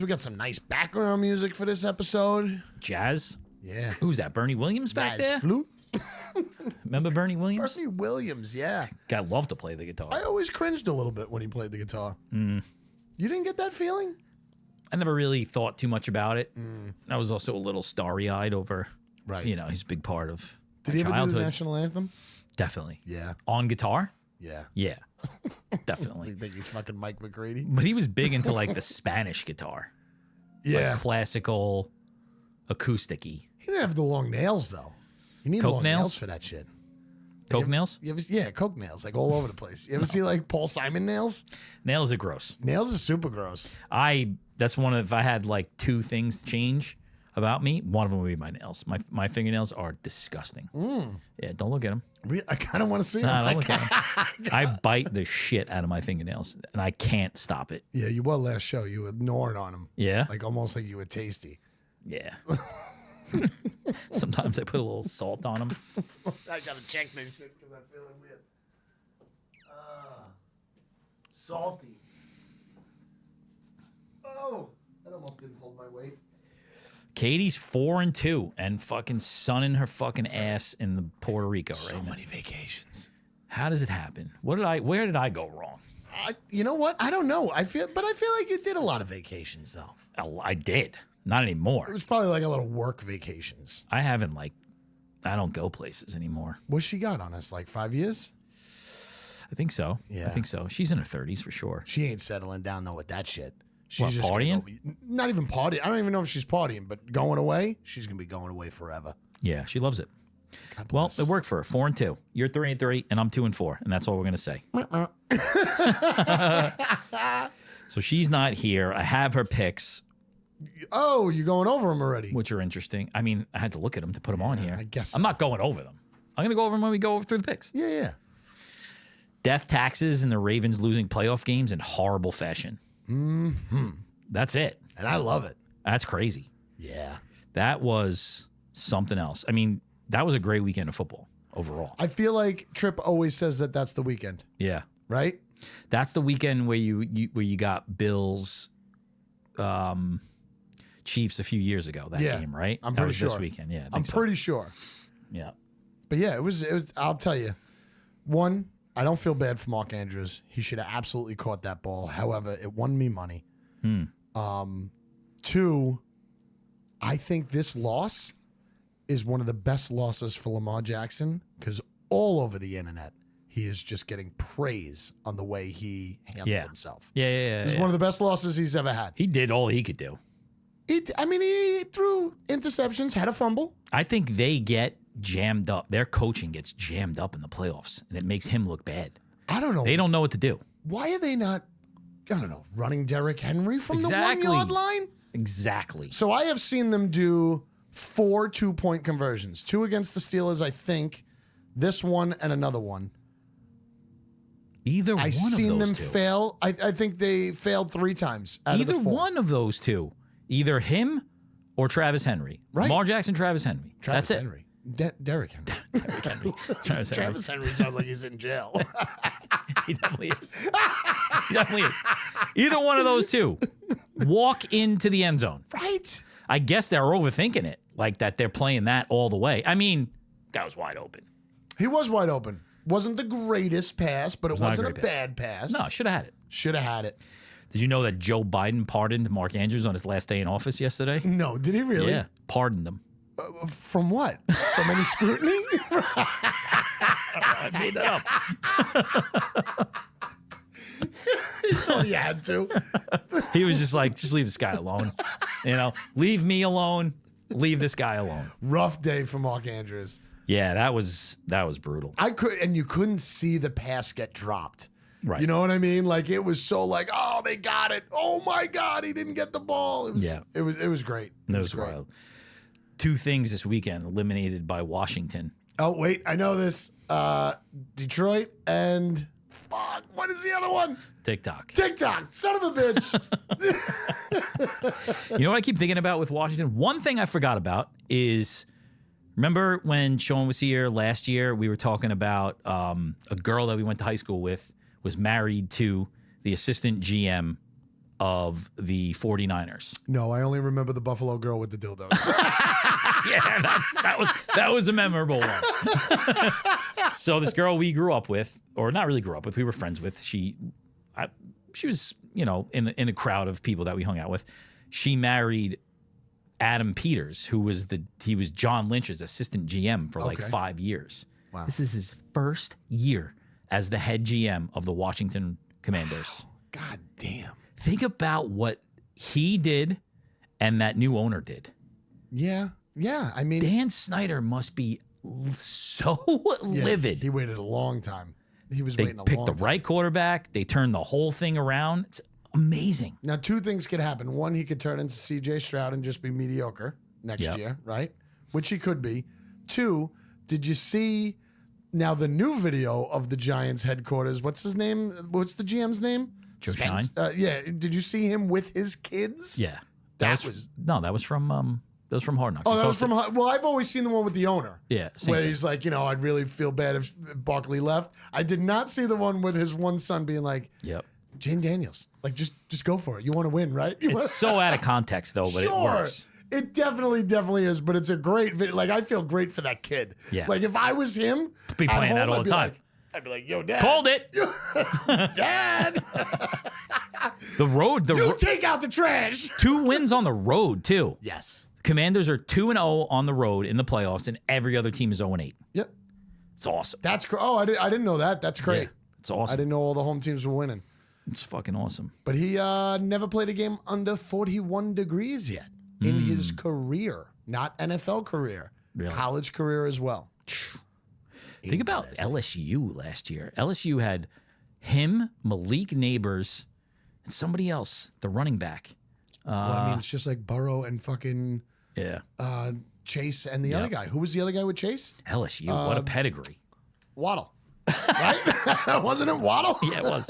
We got some nice background music for this episode. Jazz? Yeah. Who's that? Bernie Williams back there? Flute. Remember Bernie Williams? Bernie Williams, yeah. Guy loved to play the guitar. I always cringed a little bit when he played the guitar. You didn't get that feeling? I never really thought too much about it. I was also a little starry-eyed over, Right. you know, he's a big part of Did my he ever childhood. do the national anthem? Definitely. Yeah. On guitar? Yeah. Yeah. I Definitely. think he's fucking Mike McGrady. But he was big into like the Spanish guitar. Yeah. Like classical, acoustic-y. He didn't have the long nails, though. You need Coke long nails? nails for that shit. Coke nails? Yeah, Coke nails, like all over the place. You ever see like Paul Simon nails? Nails are gross. Nails are super gross. That's one of, if I had like two things change about me, one of them would be my nails. My fingernails are disgusting. Yeah, don't look at them. I kind of want to see Nah, them. don't look at them. I bite the shit out of my fingernails, and I can't stop it. Yeah, you were last show. You were gnawing on them. Yeah? Like almost like you were tasty. Yeah. Sometimes I put a little salt on them. I gotta check this shit because I'm feeling weird. Salty. Oh, that almost didn't hold my weight. Katie's 4-2 and fucking sunning her fucking ass in the Puerto Rico So right now. many vacations. How does it happen? Where did I go wrong? You know what? I don't know. I feel like you did a lot of vacations though. I did. Not It anymore. was probably like a little work vacations. I haven't I don't go places anymore. What's she got on us? Like 5 years? I think so. Yeah. I think so. She's in her 30s for sure. She ain't settling down though with that shit. She's What, just gonna partying? not even partying. I don't even know if she's partying, but going away, she's gonna be going away forever. Yeah, she loves it. God Well, bless. it worked for her. 4-2. You're 3-3, and I'm 2-4, and that's all we're gonna say. So she's not here. I have her picks, Oh, you're going over them already. which are interesting. I mean, I had to look at them to put them on here. I guess I'm not going over them. I'm gonna go over them when we go through the picks. Yeah. Death taxes and the Ravens losing playoff games in horrible fashion. That's it. And I love it. That's crazy. Yeah. That was something else. I mean, that was a great weekend of football overall. I feel like Tripp always says that that's the weekend, Yeah. right? That's the weekend where you got Bills, Chiefs a few years ago. That Yeah, game, right? I'm That pretty was this sure. weekend. Yeah, I I'm think so. pretty sure. Yeah. But yeah, it was. I'll tell you. One, I don't feel bad for Mark Andrews. He should have absolutely caught that ball. However, it won me money. Two, I think this loss is one of the best losses for Lamar Jackson because all over the internet, he is just getting praise on the way he handled himself. Yeah. This is one of the best losses he's ever had. He did all he could do. He threw interceptions, had a fumble. I think they get jammed up. Their coaching gets jammed up in the playoffs, and it makes him look bad. I don't know. They don't know what to do. Why are they not, I don't know, running Derrick Henry from Exactly. the 1 yard line? Exactly. So I have seen them do 4 2-point conversions. 2 against the Steelers, I think. This one and another one. Either one I've of seen those them two. fail. I think they failed 3 times out Either of the 4. one of those two. Either him or Travis Henry. Right. Lamar Jackson, Travis Henry. Travis That's Henry. Derrick Henry. it. Travis Henry. Travis Henry sounds like he's in jail. He definitely is. He definitely is. Either one of those two. Walk into the end zone. Right? I guess they're overthinking it. Like that they're playing that all the way. I mean, guy was wide open. He was wide open. Wasn't the greatest pass, but it not a wasn't a great pass. bad pass. No, should have had it. Should have had it. Did you know that Joe Biden pardoned Mark Andrews on his last day in office yesterday? No, did he really? Yeah, pardoned him. From what? From any scrutiny? I made that up. He thought he had to. He was just like, just leave this guy alone. You know, leave me alone. Leave this guy alone. Rough day for Mark Andrews. Yeah, that was brutal. You couldn't see the pass get dropped. Right. You know what I mean? Like it was so like, oh, they got it. Oh my God, he didn't get the ball. It was, Yeah. It was great. It was great. wild. 2 things this weekend eliminated by Washington. Oh wait, I know this. Detroit and fuck. What is the other one? TikTok. TikTok. Son of a bitch. You know what I keep thinking about with Washington? One thing I forgot about is, remember when Sean was here last year, we were talking about a girl that we went to high school with was married to the assistant GM of the 49ers. No, I only remember the Buffalo girl with the dildos. Yeah, that was a memorable one. So this girl we grew up with, or not really grew up with, we were friends with. She was, you know, in a crowd of people that we hung out with. She married Adam Peters, who was John Lynch's assistant GM for like 5 years. Wow. This is his first year as the head GM of the Washington Commanders. God damn. Think about what he did and that new owner did. Yeah. Yeah. I mean, Dan Snyder must be so livid. He waited a long time. He was waiting a long They time. picked the right quarterback. They turned the whole thing around. It's amazing. Now, two things could happen. One, he could turn into C.J. Stroud and just be mediocre next year, right? Which he could be. Two, did you see now the new video of the Giants headquarters? What's his name? What's the GM's name? Joe Shine? Yeah. Did you see him with his kids? Yeah. That was from Hard Knocks. Oh, that was from. Well, I've always seen the one with the owner. Yeah, same where thing. he's like, you know, I'd really feel bad if Barkley left. I did not see the one with his one son being like, Yep. Jane Daniels, like just go for it. You want to win, right? It's so out of context though, but it works. It definitely is. But it's a great video. Like I feel great for that kid. Yeah. Like if I was him, Be at playing home, that all I'd the be time. like- I'd be like, yo, Dad. Called it. Dad, The road. you take out the trash. 2 wins on the road too. Yes. Commanders are 2-0 on the road in the playoffs, and every other team is 0-8. Yep. It's awesome. That's oh, I didn't know that. That's great. Yeah, it's awesome. I didn't know all the home teams were winning. It's fucking awesome. But he never played a game under 41 degrees yet in his career, not NFL career, Really? college career as well. Think about LSU last year. LSU had him, Malik Neighbors, and somebody else, the running back. Well, I mean, it's just like Burrow and fucking Yeah. Chase and the other guy. Who was the other guy with Chase? LSU. What a pedigree. Waddle. Right? Wasn't it Waddle? Yeah, it was.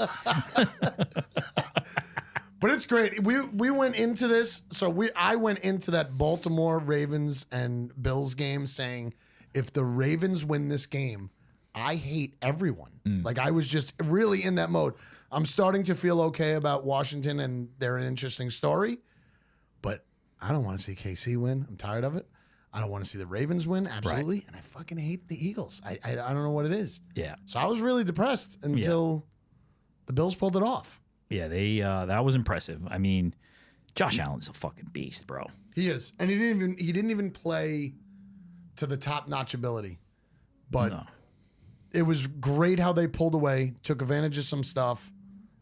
But it's great. We went into this. So I went into that Baltimore Ravens and Bills game saying, if the Ravens win this game, I hate everyone. Like I was just really in that mode. I'm starting to feel okay about Washington and they're an interesting story, but I don't want to see KC win. I'm tired of it. I don't want to see the Ravens win. Absolutely. Right. And I fucking hate the Eagles. I don't know what it is. Yeah. So I was really depressed until the Bills pulled it off. Yeah, that was impressive. I mean, Josh Allen's a fucking beast, bro. He is. And he didn't even play to the top-notch ability. But it was great how they pulled away, took advantage of some stuff.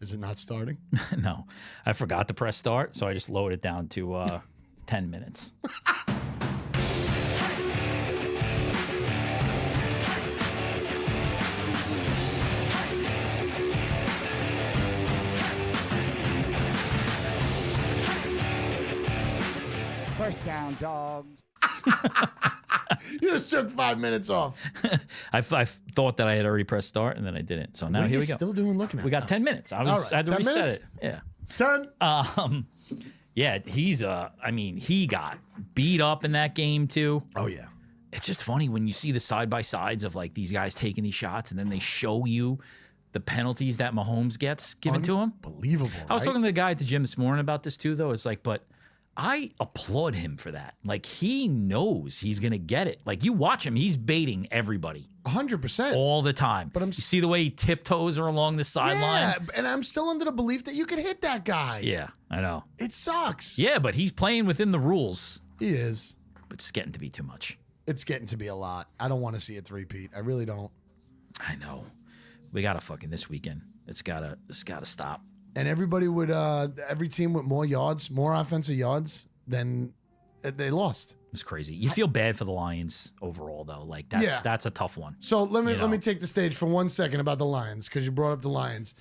Is it not starting? No. I forgot to press start, so I just lowered it down to 10 minutes. First Down Dawgs. You just took 5 minutes off. I thought that I had already pressed start, and then I didn't. So now What are here you we go. still doing looking at We got now? 10 minutes. I All right, had to 10 reset minutes? it. Yeah. 10. Yeah, he's I mean, he got beat up in that game too. Oh, yeah. It's just funny when you see the side-by-sides of like these guys taking these shots, and then they show you the penalties that Mahomes gets given to him. Unbelievable. I was right? talking to the guy at the gym this morning about this too, though. It's like, but I applaud him for that. Like, he knows he's going to get it. Like, you watch him, he's baiting everybody 100%. all the time. But you see the way he tiptoes or along the sideline? Yeah, and I'm still under the belief that you can hit that guy. Yeah, I know. It sucks. Yeah, but he's playing within the rules. He is. But it's getting to be too much. It's getting to be a lot. I don't want to see a three-peat. I really don't. I know. We got to fucking this weekend. It's gotta stop. And everybody would, every team with more yards, more offensive yards, then they lost. It's crazy. You feel bad for the Lions overall, though. Like, that's a tough one. So let me take the stage for 1 second about the Lions, because you brought up the Lions.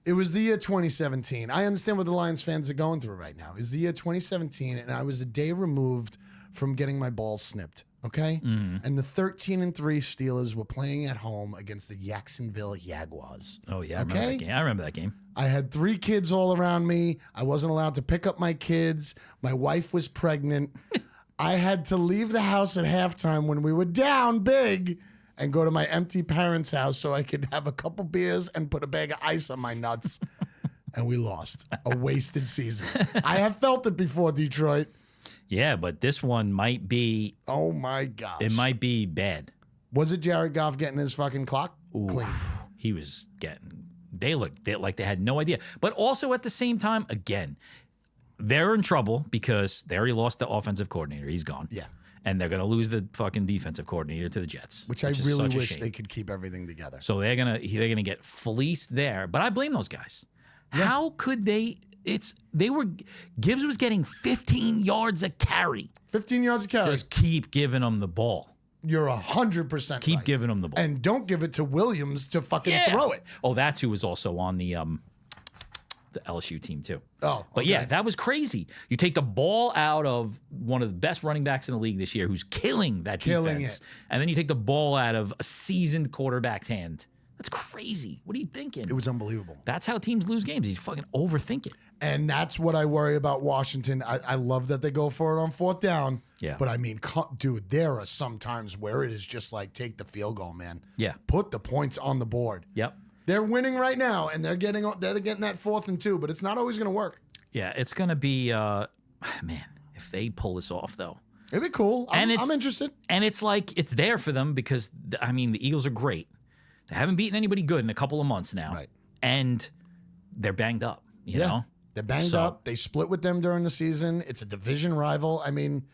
It was the year 2017. I understand what the Lions fans are going through right now. It was the year 2017, and I was a day removed from getting my balls snipped. Okay? And the 13-3 Steelers were playing at home against the Jacksonville Jaguars. Oh, yeah. I remember that game. I had 3 kids all around me. I wasn't allowed to pick up my kids. My wife was pregnant. I had to leave the house at halftime when we were down big and go to my empty parents' house so I could have a couple beers and put a bag of ice on my nuts. and we lost. A wasted season. I have felt it before, Detroit. Yeah, but this one might be. Oh my gosh. It might be bad. Was it Jared Goff getting his fucking clock clean? He was getting. They looked like they had no idea. But also at the same time, again, they're in trouble because they already lost the offensive coordinator. He's gone. Yeah. And they're going to lose the fucking defensive coordinator to the Jets, Which I is really such a wish shame. they could keep everything together. So they're gonna get fleeced there. But I blame those guys. Yeah. How could they? Gibbs was getting 15 yards a carry. 15 yards a carry. Just keep giving them the ball. You're 100% Keep right. giving them the ball. And don't give it to Williams to fucking throw it. Oh, that's who was also on the LSU team too. Oh, but yeah, that was crazy. You take the ball out of one of the best running backs in the league this year, who's killing defense, and then you take the ball out of a seasoned quarterback's hand. That's crazy. What are you thinking? It was unbelievable. That's how teams lose games. He's fucking overthinking. And that's what I worry about Washington. I love that they go for it on 4th down. Yeah. But I mean, dude, there are some times where it is just like, take the field goal, man. Yeah. Put the points on the board. Yep. They're winning right now, and they're getting that 4th and 2, but it's not always going to work. Yeah, it's going to be, man, if they pull this off, though. It'd be cool. I'm interested. And it's like, it's there for them because, I mean, the Eagles are great. They haven't beaten anybody good in a couple of months now. Right. And they're banged up, you know? They're banged up. They split with them during the season. It's a division rival. I mean,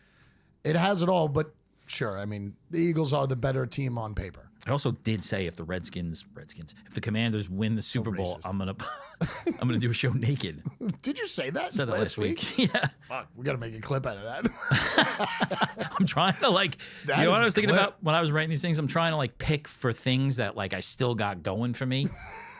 it has it all, but sure. I mean, the Eagles are the better team on paper. I also did say if the Redskins, if the Commanders win the Super Bowl, I'm gonna do a show naked. Did you say that? Said it last week. Yeah. Fuck, we gotta make a clip out of that. I'm trying to you know what I was thinking about when I was writing these things? I'm trying to pick for things that I still got going for me.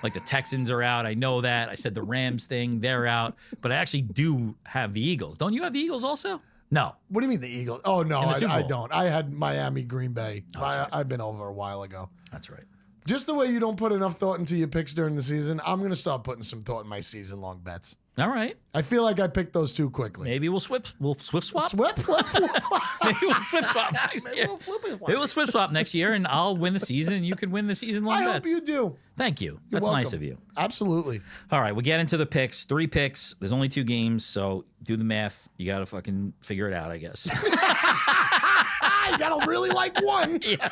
Like the Texans are out. I know that. I said the Rams thing, they're out. But I actually do have the Eagles. Don't you have the Eagles also? No. What do you mean the Eagles? Oh, no, I don't. I had Miami, Green Bay. Right. I've been over a while ago. That's right. Just the way you don't put enough thought into your picks during the season, I'm going to start putting some thought in my season-long bets. All right. I feel like I picked those too quickly. Maybe we'll swap. Flip. Maybe we'll swip swap next year. Maybe we'll swip swap next year, and I'll win the season, and you can win the season-long bets. I hope you do. Thank you. That's welcome. nice of you. Absolutely. All right, we'll get into the picks. 3 picks. There's only 2 games, so do the math. You got to fucking figure it out, I guess. You got to really like one. Yeah.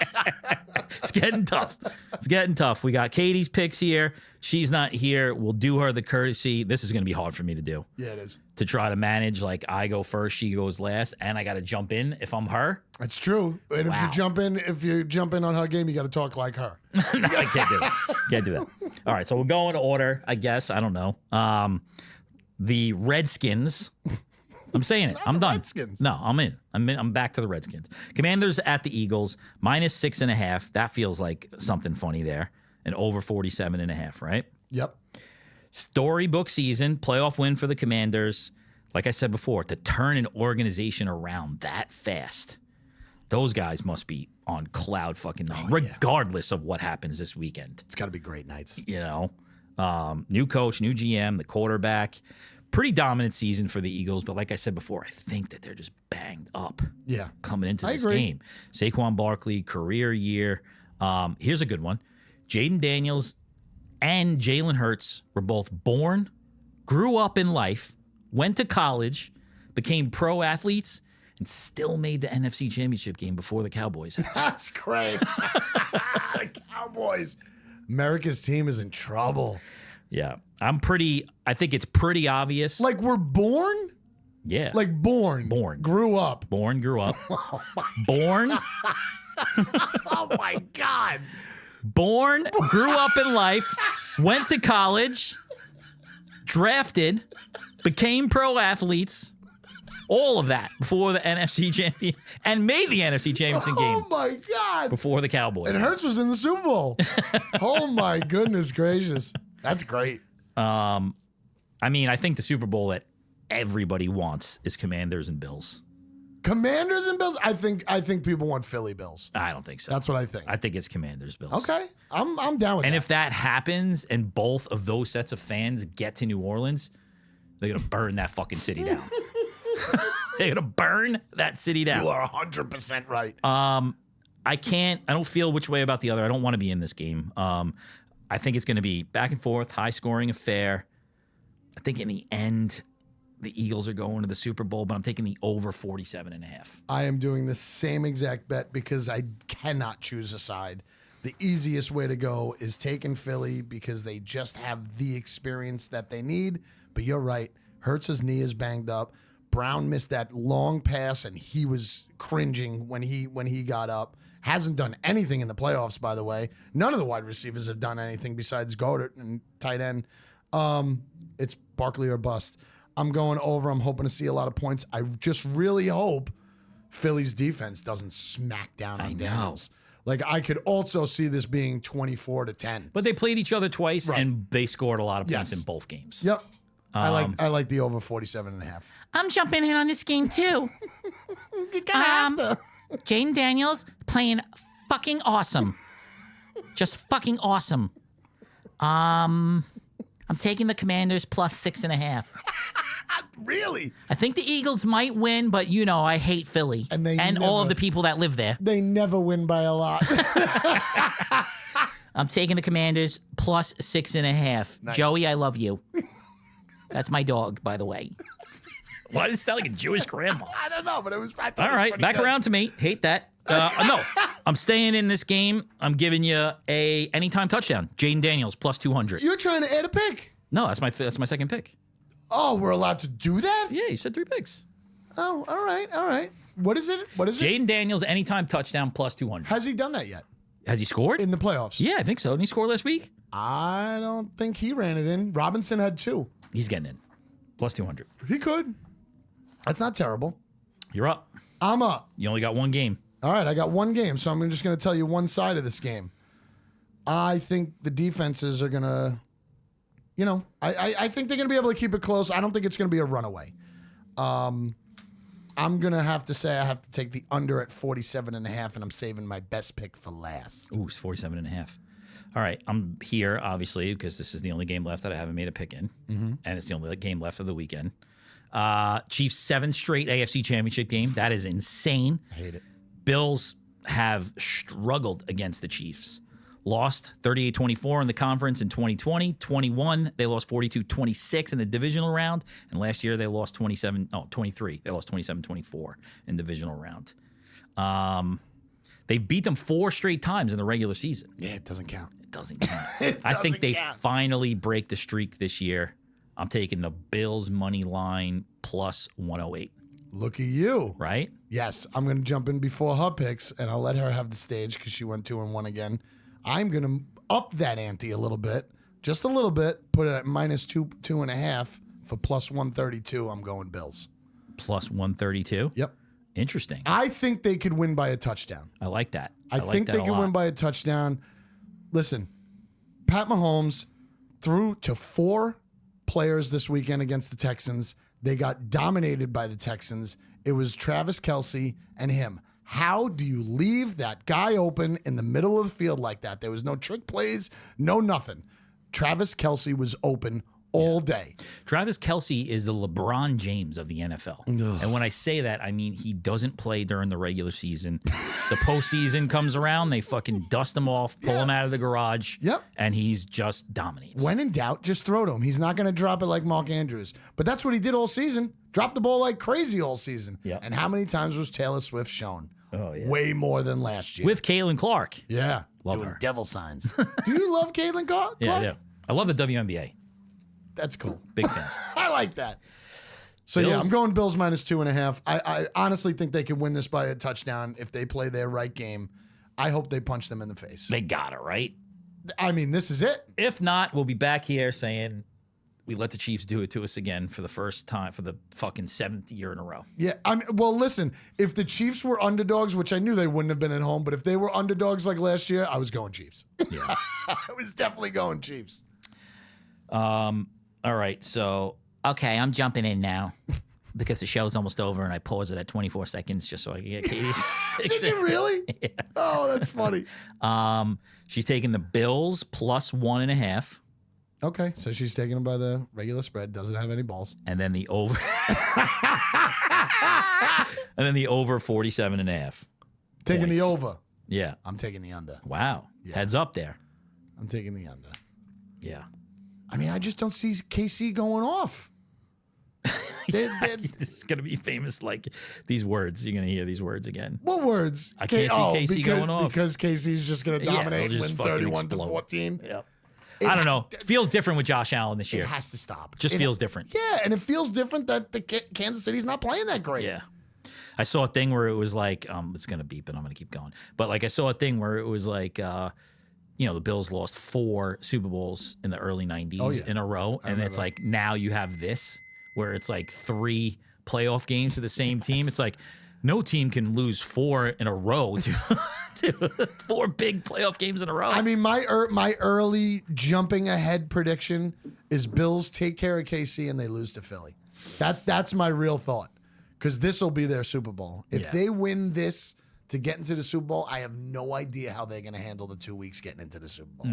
It's getting tough. It's getting tough. We got Katie's picks here. She's not here. We'll do her the courtesy. This is going to be hard for me to do. Yeah, it is. To try to manage, I go first, she goes last, and I got to jump in if I'm her. That's true. And if you jump in on her game, you got to talk like her. No, I can't do that. Can't do that. All right, so we'll go in order, I guess. I don't know. The Redskins. I'm saying it. I'm done. Redskins. No, I'm in. I'm back to the Redskins. Commanders at the Eagles, -6.5. That feels like something funny there. And over 47.5, right? Yep. Storybook season, playoff win for the Commanders. Like I said before, to turn an organization around that fast, those guys must be on cloud fucking nine, regardless of what happens this weekend. It's got to be great nights. You know, new coach, new GM, the quarterback. Pretty dominant season for the Eagles, but like I said before, I think that they're just banged up. Yeah, coming into this game. Saquon Barkley, career year. Here's a good one. Jaden Daniels and Jalen Hurts were both born, grew up in life, went to college, became pro athletes, and still made the NFC Championship game before the Cowboys. That's great. The Cowboys. America's team is in trouble. Yeah. I think it's pretty obvious. Like we're born? Yeah. Like born. Grew up. Born, grew up. Oh my born. Oh my God. Born, grew up in life, went to college, drafted, became pro athletes, all of that before the NFC champion, and made the NFC championship game. Oh my God. Before the Cowboys. And Hurts was in the Super Bowl. Oh my goodness gracious. That's great. I mean, I think the Super Bowl that everybody wants is Commanders and Bills. Commanders and Bills? I think people want Philly Bills. I don't think so. That's what I think. I think it's Commanders Bills. Okay. I'm down with that. And if that happens and both of those sets of fans get to New Orleans, they're going to burn that fucking city down. They're going to burn that city down. You are 100% right. I don't feel which way about the other. I don't want to be in this game. I think it's going to be back and forth, high scoring affair. I think in the end, the Eagles are going to the Super Bowl, but I'm taking the over 47.5. I am doing the same exact bet because I cannot choose a side. The easiest way to go is taking Philly because they just have the experience that they need. But you're right. Hurts' knee is banged up. Brown missed that long pass, and he was cringing when he got up. Hasn't done anything in the playoffs, by the way. None of the wide receivers have done anything besides Goddard and tight end. It's Barkley or bust. I'm going over. I'm hoping to see a lot of points. I just really hope Philly's defense doesn't smack down on Daniels. Like, I could also see this being 24-10. But they played each other twice, Right. and they scored a lot of points Yes. in both games. Yep. I like the over 47.5. I'm jumping in on this game too. You kind of have to. Jaden Daniels playing fucking awesome. Just fucking awesome. I'm taking the Commanders plus 6.5. Really? I think the Eagles might win, but you know I hate Philly And they all of never- the people that live there. They never win by a lot. I'm taking the Commanders plus 6.5. Nice. Joey, I love you. That's my dog, by the way. Why does it sound like a Jewish grandma? I don't know, but it was. I thought All it was right, pretty back good. around to me. Hate that. No, I'm staying in this game. I'm giving you a anytime touchdown. Jaden Daniels plus 200. You're trying to add a pick. No, that's my second pick. Oh, we're allowed to do that? Yeah, you said 3 picks. Oh, all right. What is it? Jaden Daniels anytime touchdown plus 200. Has he done that yet Has he scored? in the playoffs? Yeah, I think so. Didn't he score last week? I don't think he ran it in. Robinson had 2. He's getting in. Plus 200. He could. That's not terrible. You're up. I'm up. You only got one game. All right, I got one game, so I'm just going to tell you one side of this game. I think the defenses are going to, I think they're going to be able to keep it close. I don't think it's going to be a runaway. I'm going to have to say I have to take the under at 47.5, and I'm saving my best pick for last. Ooh, it's 47.5. All right, I'm here, obviously, because this is the only game left that I haven't made a pick in, and it's the only game left of the weekend. Chiefs 7th straight AFC Championship game. That is insane. I hate it. Bills have struggled against the Chiefs. Lost 38-24 in the conference in 2020. 21, they lost 42-26 in the divisional round. And last year, they lost 23. They lost 27-24 in the divisional round. They beat them 4 straight times in the regular season. Yeah, it doesn't count. It doesn't count. I think they finally break the streak this year. I'm taking the Bills money line plus 108, Look at you. right? Yes, I'm going to jump in before her picks, and I'll let her have the stage because she went 2-1 again. I'm going to up that ante a little bit, just a little bit, put it at minus 2.5 for plus 132. I'm going Bills. Plus 132. Yep. Interesting. I think they could win by a touchdown. I like that. I like think that they a can lot. win by a touchdown. Listen, Pat Mahomes threw to 4 players this weekend against the Texans. They got dominated by the Texans. It was Travis Kelce and him. How do you leave that guy open in the middle of the field like that? There was no trick plays, no nothing. Travis Kelce was open all day. Travis Kelce is the LeBron James of the NFL. And when I say that, I mean he doesn't play during the regular season. The postseason comes around, they fucking dust him off, pull him out of the garage, Yep. and he's just dominates. When in doubt, just throw to him. He's not going to drop it like Mark Andrews. But that's what he did all season. Dropped the ball like crazy all season. Yep. And how many times was Taylor Swift shown? Oh, yeah. Way more than last year. With Caitlin Clark. yeah. Love Doing her. devil signs. Do you love Caitlin Clark? Yeah, I do. I love the WNBA. That's cool. Big fan. I like that. So, yeah, Bills? I'm going Bills minus 2.5. I honestly think they can win this by a touchdown if they play their right game. I hope they punch them in the face. They got it, right? I mean, this is it. If not, we'll be back here saying we let the Chiefs do it to us again for the first time for the fucking 7th year in a row. Yeah, well, listen, if the Chiefs were underdogs, which I knew they wouldn't have been at home, but if they were underdogs like last year, I was going Chiefs. Yeah. I was definitely going Chiefs. All right, so Okay, I'm jumping in now because the show's almost over and I pause it at 24 seconds just so I can get Katie's. Did you really? Yeah. Oh, that's funny. She's taking the Bills plus 1.5, Okay, so she's taking them by the regular spread. Doesn't have any balls. and then the over, and then the over 47.5. Taking the Points. over. Yeah. I'm taking the under. Wow. Heads up there. I'm taking the under. Yeah. I mean, I just don't see KC going off. This is going to be famous, like these words. You're going to hear these words again. What words? I can't see KC going off. Because KC's just going to dominate and win fucking 31 to explode. 14. Yep. I don't know. It feels different with Josh Allen this year. It has to stop. Just feels different. Yeah, and it feels different that the Kansas City's not playing that great. Yeah. I saw a thing where it was like, it's going to beep and I'm going to keep going. But like I saw a thing where it was like, the Bills lost 4 Super Bowls in the early 90s in a row. And it's like, now you have this where it's like 3 playoff games to the same team. It's like no team can lose 4 in a row to 4 big playoff games in a row. I mean, my early jumping ahead prediction is Bills take care of KC and they lose to Philly. That's my real thought. Because this will be their Super Bowl. If they win this to get into the Super Bowl, I have no idea how they're going to handle the 2 weeks getting into the Super Bowl.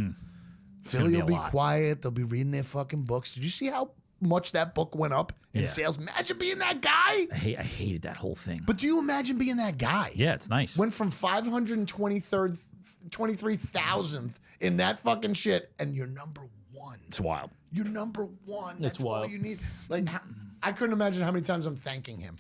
Philly will be quiet. They'll be reading their fucking books. Did you see how much that book went up in sales? Imagine being that guy. I hated that whole thing. But do you imagine being that guy? Yeah, it's nice. Went from 23,000th in that fucking shit, and you're number 1. It's wild. You're number 1. That's wild. all you need. Like, I couldn't imagine how many times I'm thanking him.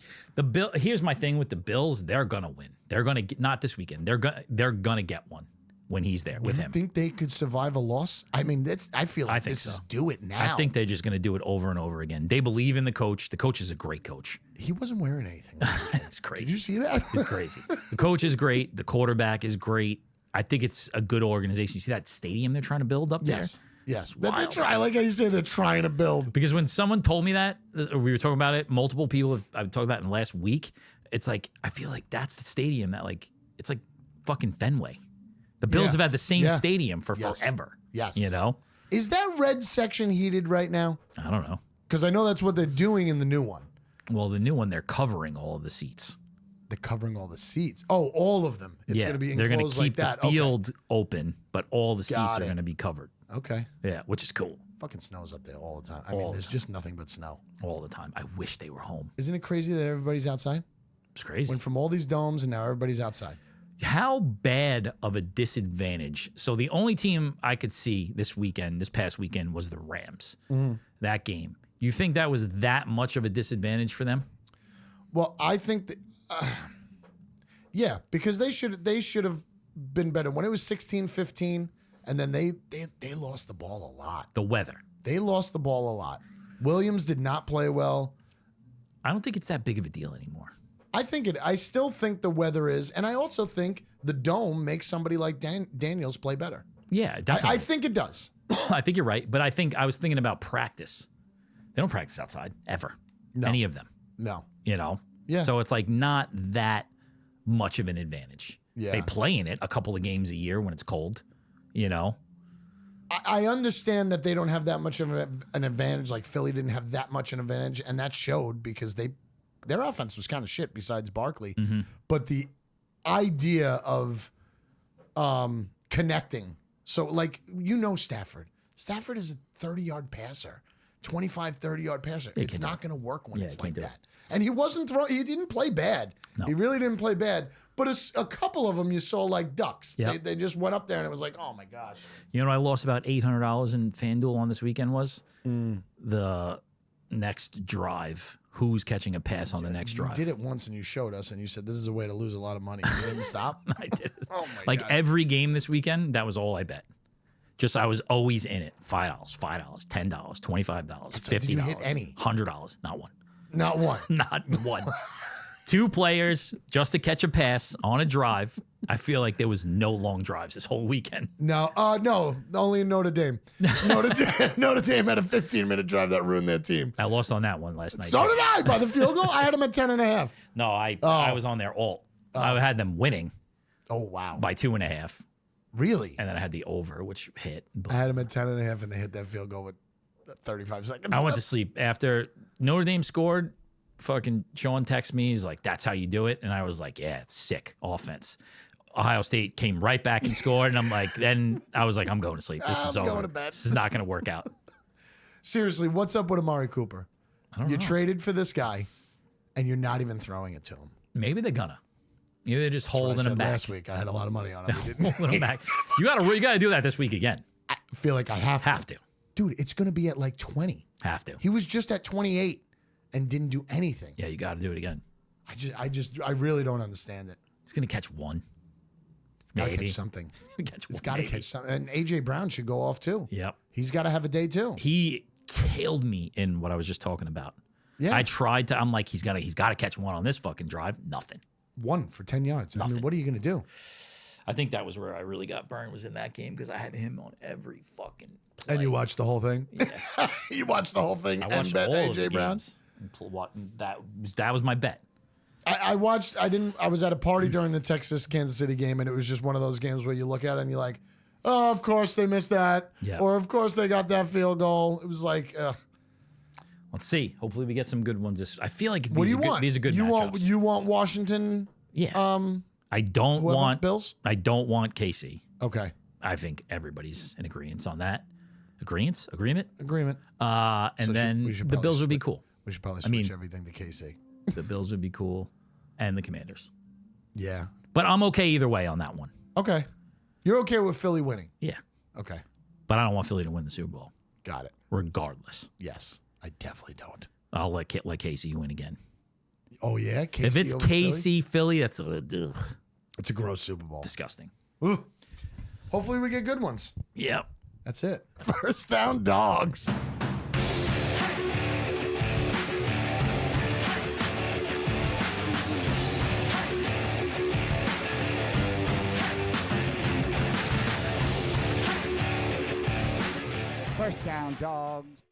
Here's my thing with the Bills. They're gonna win. They're gonna get, not this weekend. They're gonna get one when he's there with him. Think they could survive a loss? I mean, I feel like think this so. is do it now. I think they're just gonna do it over and over again. They believe in the coach. The coach is a great coach. He wasn't wearing anything. It's crazy. Did you see that? It's crazy. The coach is great. The quarterback is great. I think it's a good organization. You see that stadium they're trying to build up there? Yes. They're trying, like how you say, they're trying to build. Because when someone told me that, we were talking about it, multiple people I've talked about it in the last week, it's like, I feel like that's the stadium that it's like fucking Fenway. The Bills have had the same stadium for forever. Yes. You know? Is that red section heated right now? I don't know. Because I know that's what they're doing in the new one. Well, the new one, they're covering all of the seats. They're covering all the seats. Oh, all of them. It's going to be they're enclosed going to keep like that. the field open, but all the seats Got are it. going to be covered. Okay. Yeah, which is cool. Fucking snows up there all the time. I mean, there's just nothing but snow. All the time. I wish they were home. Isn't it crazy that everybody's outside? It's crazy. Went from all these domes and now everybody's outside. How bad of a disadvantage? So the only team I could see this past weekend, was the Rams. That game. You think that was that much of a disadvantage for them? Well, I think that, yeah, because they should have been better. When it was 16-15, and then they lost the ball a lot. The weather. They lost the ball a lot. Williams did not play well. I don't think it's that big of a deal anymore. I still think the weather is, and I also think the dome makes somebody like Daniels play better. Yeah, definitely. I think it does. I think you're right, but I was thinking about practice. They don't practice outside ever. No. Any of them. No. You know? Yeah. So it's like not that much of an advantage. Yeah. They play in it a couple of games a year when it's cold, you know? I understand that they don't have that much of an advantage. Like Philly didn't have that much an advantage, and that showed because their offense was kind of shit besides Barkley. But the idea of connecting. So, like, Stafford. Stafford is a 30-yard passer. 25, 30-yard passer. It's not going to work when it's like that. And he wasn't he didn't play bad. No. He really didn't play bad. But a couple of them you saw like ducks. Yep. They just went up there and it was like, oh my gosh. You know what I lost about $800 in FanDuel on this weekend was? The next drive. Who's catching a pass on the next drive? You did it once and you showed us and you said this is a way to lose a lot of money. You didn't stop? I did. Oh my God. Every game this weekend, that was all I bet. Just I was always in it. $5, $10, $25, $50. Did you hit any? $100. Not one. Not one. Not one. 2 players just to catch a pass on a drive. I feel like there was no long drives this whole weekend. No, only in Notre Dame. Notre Dame had a 15-minute drive that ruined their team. I lost on that one last night. So did I by the field goal. I had them at 10.5. No, I was on their alt. I had them winning. Oh wow! By 2.5. Really? And then I had the over, which hit. I had them at 10.5, and they hit that field goal with 35 seconds. I went to sleep after Notre Dame scored. Fucking Sean texted me. He's like, "That's how you do it," and I was like, "Yeah, it's sick offense." Ohio State came right back and scored, and I'm like, then I was like, I'm going to sleep. This is over. Going to bed. This is not going to work out. Seriously, what's up with Amari Cooper? I don't know. You traded for this guy, and you're not even throwing it to him. Maybe they're gonna. Maybe they're just holding him back. Last week, I had a lot of money on him. Holding him back. You gotta do that this week again. I feel like I have to. dude, it's going to be at like 20. Have to. He was just at 28 and didn't do anything. Yeah, you got to do it again. I really don't understand it. He's going to catch one. Got to Maybe. catch something. Catch It's one, got to maybe. catch something. And AJ Brown should go off too. Yep. He's got to have a day too. He killed me in what I was just talking about. Yeah. I tried to. I'm like, he's got to catch one on this fucking drive. Nothing. 1 for 10 yards. I mean, what are you going to do? I think that was where I really got burned, was in that game, because I had him on every fucking play. And you watched the whole thing? Yeah. You watched the whole thing I and watched bet all of AJ the Brown? games. That was my bet. I watched, I was at a party during the Texas-Kansas City game, and it was just one of those games where you look at it and you're like, oh, of course they missed that. Yeah. Or of course they got that field goal. It was like, Let's see. Hopefully we get some good ones. I feel like what do you want? These are good you matchups. You want Washington? Yeah. I don't whoever? want Bills? I don't want Casey. Okay. I think everybody's in agreement on that. Agreement? Agreement. And So then we should the probably Bills would be split- cool. We should probably switch everything to KC. The Bills would be cool. And the Commanders. Yeah. But I'm okay either way on that one. Okay. You're okay with Philly winning? Yeah. Okay. But I don't want Philly to win the Super Bowl, Got it. regardless. Yes. I definitely don't. I'll let Casey win again. Oh, yeah? KC If it's over Philly? KC, Philly, that's It's a gross Super Bowl. disgusting. Ooh. Hopefully we get good ones. Yep. That's it. First Down Dawgs. First Down Dawgs.